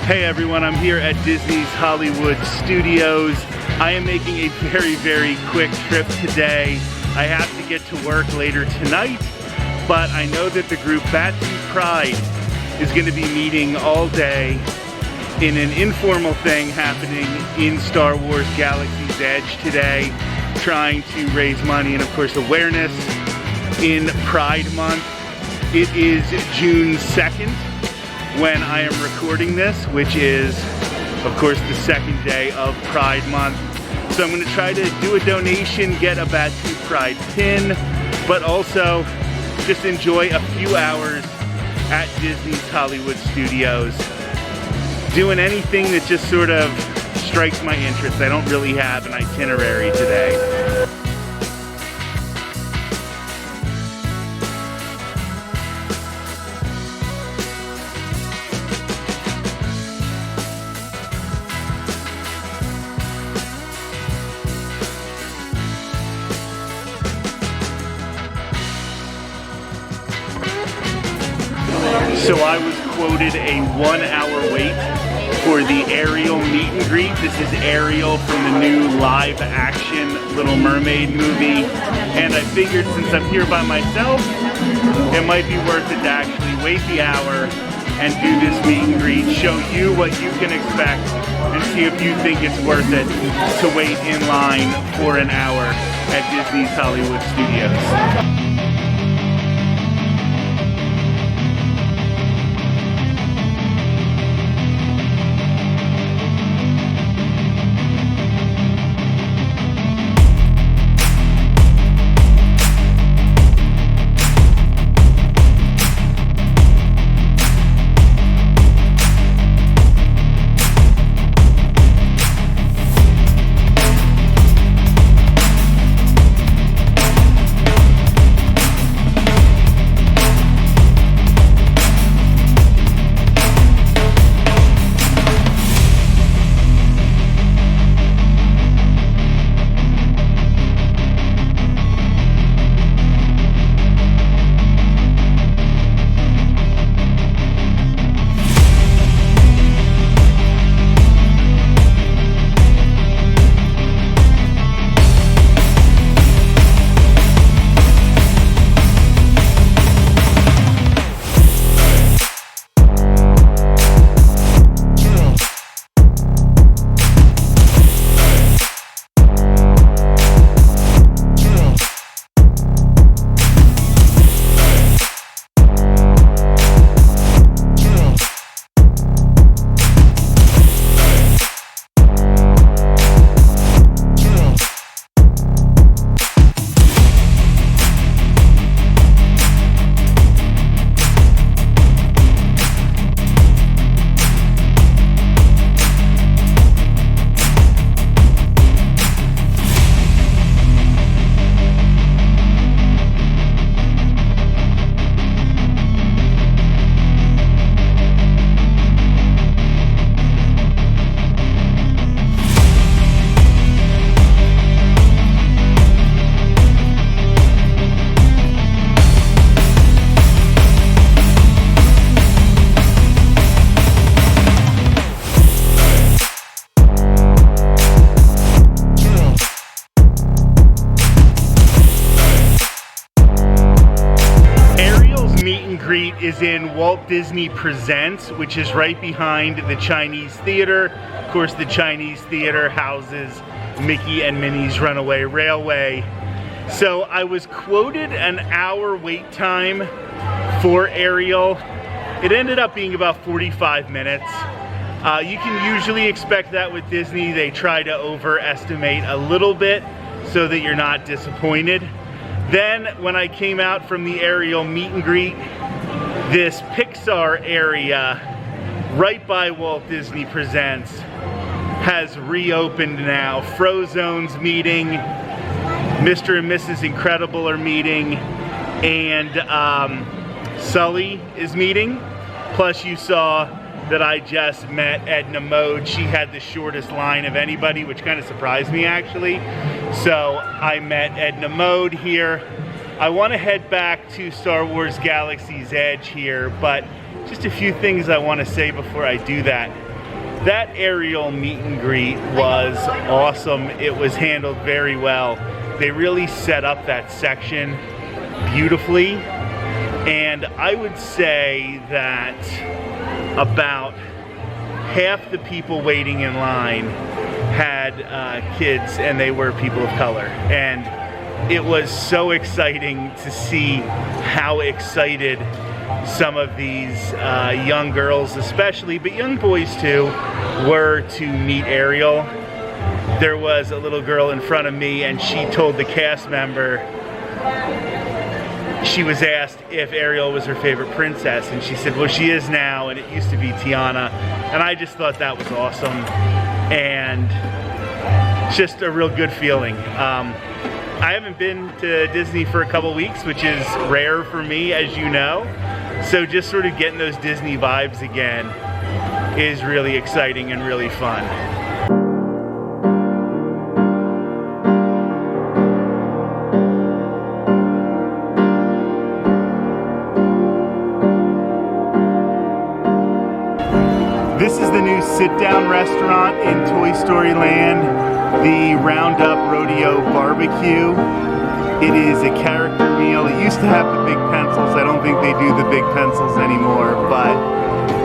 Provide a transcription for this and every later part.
Hey everyone, I'm here at Disney's Hollywood Studios. I am making a very quick trip today. I have to get to work later tonight, but I know that the group Batu Pride is going to be meeting all day in an informal thing happening in Star Wars Galaxy's Edge today, trying to raise money and of course awareness in Pride Month. It is June 2nd when I am recording this, which is of course the second day of Pride Month. So I'm going to try to do a donation, get a Batu Pride pin, but also just enjoy a few hours at Disney's Hollywood Studios, doing anything that just sort of strikes my interest. I don't really have an itinerary today. So I was quoted a 1 hour wait for the Ariel meet and greet. This is Ariel from the new live action Little Mermaid movie. And I figured since I'm here by myself, it might be worth it to actually wait the hour and do this meet and greet, show you what you can expect, and see if you think it's worth it to wait in line for an hour at Disney's Hollywood Studios. Is in Walt Disney Presents, which is right behind the Chinese Theater. Of course, the Chinese Theater houses Mickey and Minnie's Runaway Railway. So I was quoted an hour wait time for Ariel. It ended up being about 45 minutes. You can usually expect that with Disney. They try to overestimate a little bit so that you're not disappointed. Then when I came out from the Ariel meet and greet, this Pixar area right by Walt Disney Presents has reopened now. Frozone's meeting, Mr. and Mrs. Incredible are meeting, and Sully is meeting. Plus you saw that I just met Edna Mode. She had the shortest line of anybody, which kind of surprised me actually. So I met Edna Mode here. I want to head back to Star Wars Galaxy's Edge here, but just a few things I want to say before I do that. that Ariel meet and greet was awesome. It was handled very well. They really set up that section beautifully. And I would say that about half the people waiting in line had kids, and they were people of color. And it was so exciting to see how excited some of these young girls especially, but young boys too, were to meet Ariel. There was a little girl in front of me, and she told the cast member, she was asked if Ariel was her favorite princess, and she said, well, she is now, and it used to be Tiana. And I just thought that was awesome, and just a real good feeling. I haven't been to Disney for a couple weeks, which is rare for me, as you know. So just sort of getting those Disney vibes again is really exciting and really fun. This is the new sit-down restaurant in Toy Story Land, the Roundup Rodeo Barbecue. It is a character meal. It used to have the big pencils. I don't think they do the big pencils anymore, but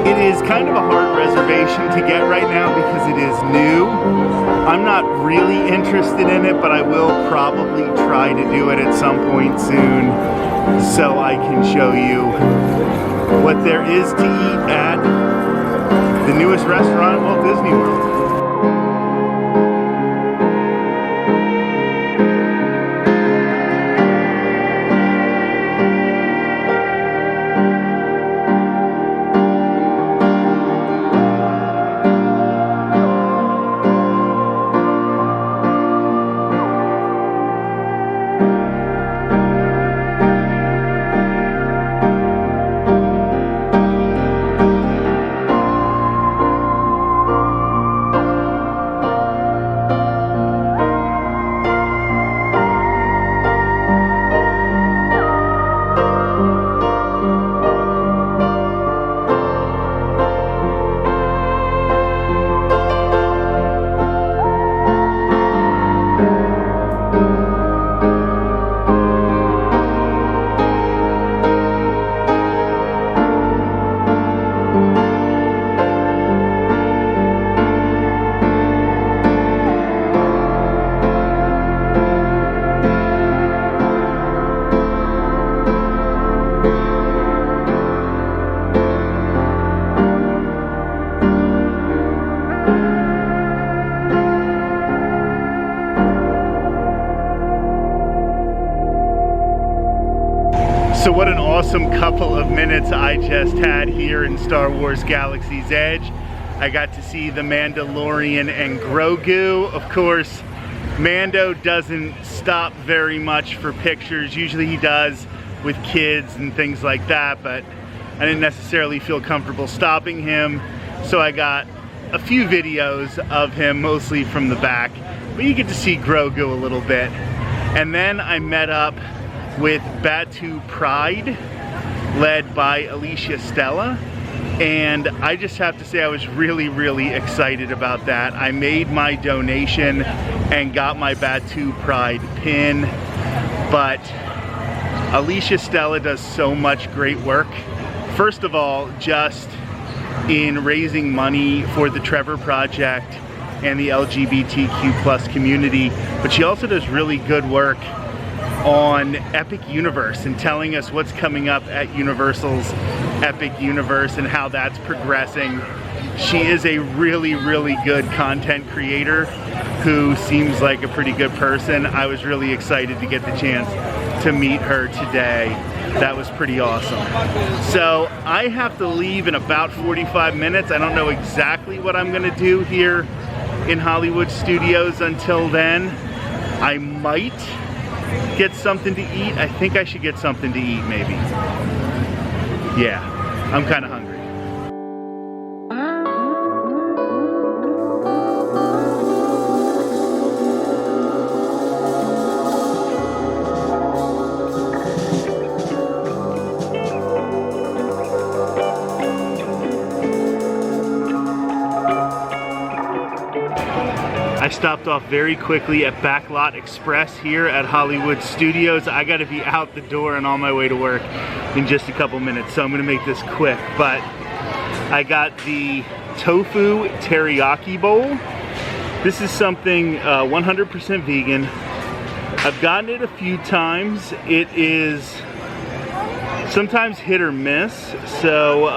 it is kind of a hard reservation to get right now because it is new. I'm not really interested in it, but I will probably try to do it at some point soon so I can show you what there is to eat at the newest restaurant at Walt Disney World. So what an awesome couple of minutes I just had here in Star Wars Galaxy's Edge. I got to see the Mandalorian and Grogu. Of course, Mando doesn't stop very much for pictures. Usually he does with kids and things like that, but I didn't necessarily feel comfortable stopping him. So I got a few videos of him, mostly from the back, but you get to see Grogu a little bit. And then I met up with Batuu Pride, led by Alicia Stella, and I just have to say I was really excited about that. I made my donation and got my Batuu Pride pin, but Alicia Stella does so much great work. First of all, just in raising money for the Trevor Project and the LGBTQ+ community, but she also does really good work on Epic Universe and telling us what's coming up at Universal's Epic Universe and how that's progressing. She is a really good content creator who seems like a pretty good person. I was really excited to get the chance to meet her today. That was pretty awesome. So I have to leave in about 45 minutes. I don't know exactly what I'm gonna do here in Hollywood Studios until then. I might get something to eat. I think I should get something to eat, maybe. Yeah, I'm kind of hungry. stopped off very quickly at Backlot Express here at Hollywood Studios. I gotta be out the door and on my way to work in just a couple minutes, so I'm gonna make this quick. But I got the tofu teriyaki bowl. This is something 100% vegan. I've gotten it a few times. It is sometimes hit or miss, so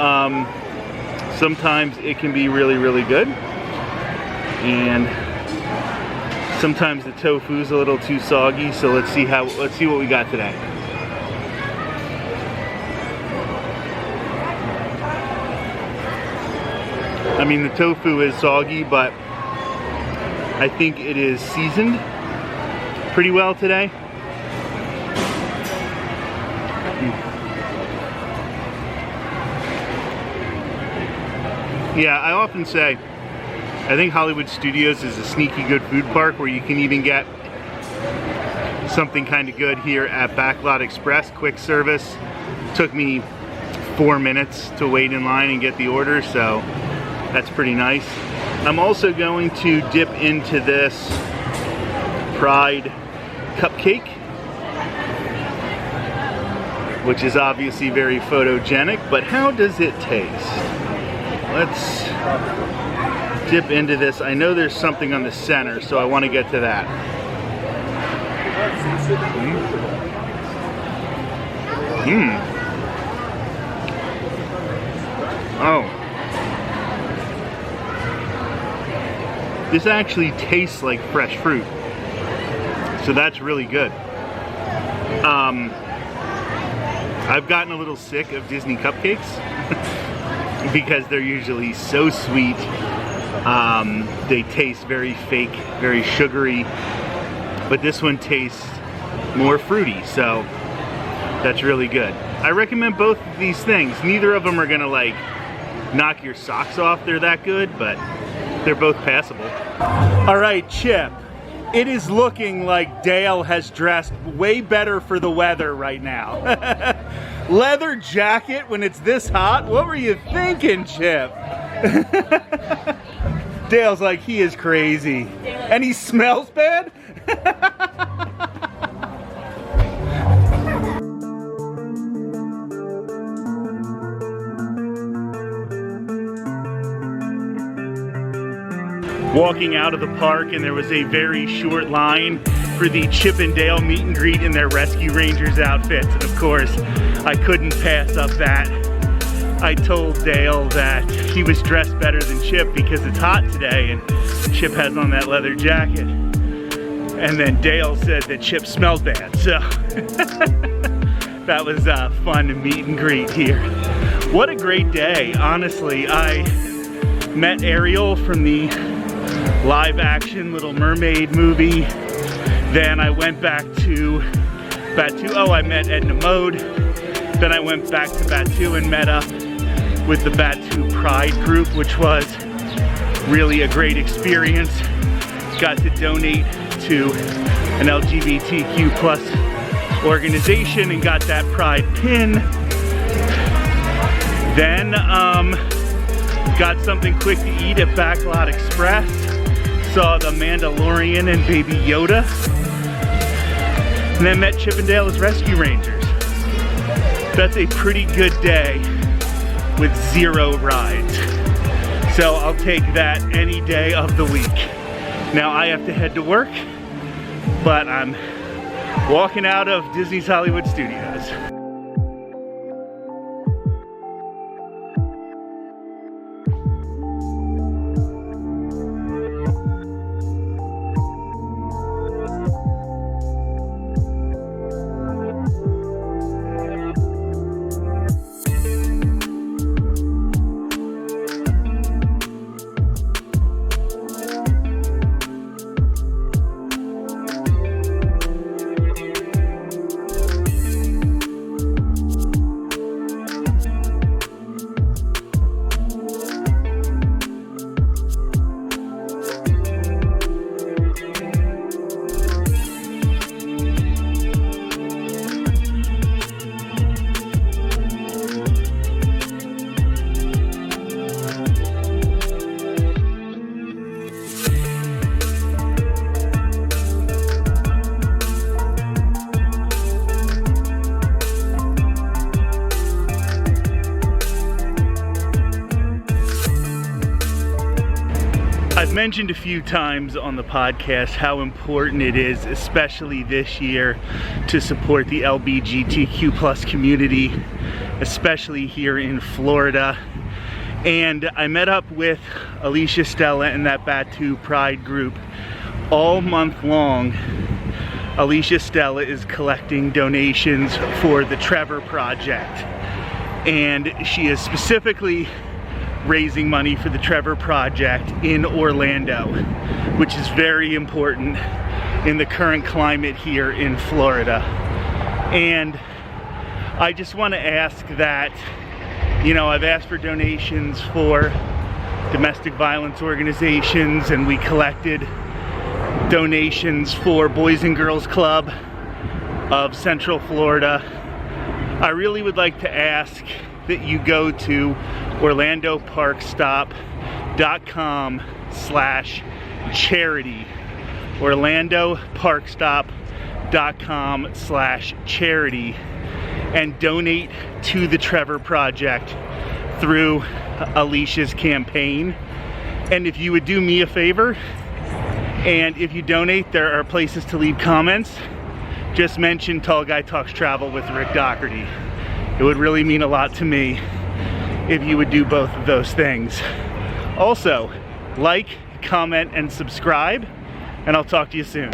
sometimes it can be really, really good. And sometimes the tofu's a little too soggy, so let's see what we got today. I mean, the tofu is soggy, but I think it is seasoned pretty well today. Yeah, I often say, I think Hollywood Studios is a sneaky good food park where you can even get something kind of good here at Backlot Express. Quick service. Took me 4 minutes to wait in line and get the order, so that's pretty nice. I'm also going to dip into this Pride cupcake, which is obviously very photogenic, but how does it taste? Let's dip into this. I know there's something on the center, so I want to get to that. Oh. This actually tastes like fresh fruit. So that's really good. I've gotten a little sick of Disney cupcakes because they're usually so sweet. They taste very fake, very sugary, but this one tastes more fruity, so that's really good. I recommend both of these things. Neither of them are gonna like knock your socks off, they're that good, but they're both passable. All right, Chip, it is looking like Dale has dressed way better for the weather right now. Leather jacket when it's this hot? What were you thinking, Chip? Dale's like, he is crazy. And he smells bad? Walking out of the park, and there was a very short line for the Chip and Dale meet and greet in their Rescue Rangers outfits. And of course, I couldn't pass up that. I told Dale that he was dressed better than Chip because it's hot today and Chip has on that leather jacket. And then Dale said that Chip smelled bad, so that was a fun meet and greet here. What a great day, honestly. I met Ariel from the live action Little Mermaid movie. Then I went back to Batuu. Oh, I met Edna Mode. Then I went back to Batuu and met up with the Batuu Pride group, which was really a great experience. Got to donate to an LGBTQ plus organization and got that Pride pin. Then got something quick to eat at Backlot Express. Saw the Mandalorian and Baby Yoda. And then met Chip and Dale as Rescue Rangers. That's a pretty good day with 0 rides. So I'll take that any day of the week. Now I have to head to work, but I'm walking out of Disney's Hollywood Studios. mentioned a few times on the podcast how important it is, especially this year, to support the LGBTQ+ community, especially here in Florida. And I met up with Alicia Stella and that Batu Pride group all month long. Alicia Stella is collecting donations for the Trevor Project, and she is specifically raising money for the Trevor Project in Orlando, which is very important in the current climate here in Florida. And I just want to ask that, you know, I've asked for donations for domestic violence organizations, and we collected donations for Boys and Girls Club of Central Florida. I really would like to ask that you go to orlandoparkstop.com/charity, orlandoparkstop.com/charity, and donate to the Trevor Project through Alicia's campaign. And if you would do me a favor, and if you donate, there are places to leave comments. Just mention Tall Guy Talks Travel with Rick Doherty. It would really mean a lot to me if you would do both of those things. Also, like, comment, and subscribe, and I'll talk to you soon.